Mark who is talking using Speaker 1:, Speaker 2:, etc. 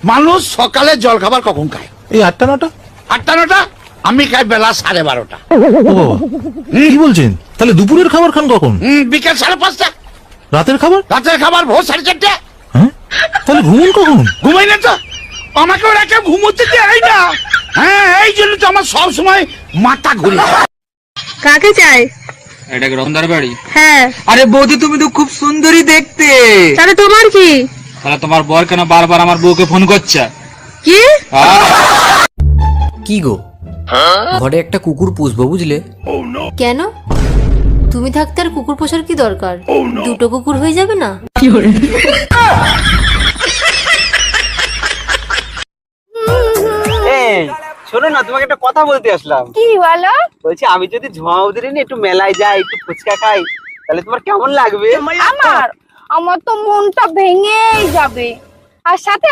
Speaker 1: মানুষ সকালে জল খাবার কখন খায়?
Speaker 2: এই 8টা 9টা।
Speaker 1: 8টা 9টা? আমি খাই বেলা 12:30টা।
Speaker 2: ও বাবা, কি বলছেন? তাহলে দুপুরের খাবার খান কখন?
Speaker 1: বিকেল 5:30টা।
Speaker 2: রাতের খাবার?
Speaker 1: রাতের খাবার ভোর 4:30টা।
Speaker 2: হ্যাঁ, তাহলে ঘুমুন কখন?
Speaker 1: ঘুমাই না তো, আমাকে ওরা কেউ ঘুমোতে দেয় না। হ্যাঁ, এই জন্য তো আমার সব সময় মাথা ঘুরে।
Speaker 3: কাকে চাই?
Speaker 4: এটা কি রতনদার বাড়ি?
Speaker 3: হ্যাঁ।
Speaker 4: আরে বৌদি, তুমি তো খুব সুন্দরী দেখতে।
Speaker 3: তাহলে তোমার কি?
Speaker 4: তাহলে তোমার বর কেন বারবার আমার বউকে ফোন করছে?
Speaker 3: কি?
Speaker 5: কি গো, ঘরে একটা কুকুর পুষবো বুঝলে?
Speaker 6: কেন? তুমি থাকতে আর কুকুর পোষার কি দরকার? দুটো কুকুর হয়ে যাবে না?
Speaker 7: শোনো না, তোমাকে একটা কথা বলতে আসলাম।
Speaker 3: কি বলো?
Speaker 7: বলছি, আমি যদি ঝুমাউদের নিয়ে একটু মেলায় যাই, একটু ফুচকা খাই, তাহলে তোমার কেমন লাগবে?
Speaker 3: আমার তো মনটা ভেঙেই যাবে। আর সাথে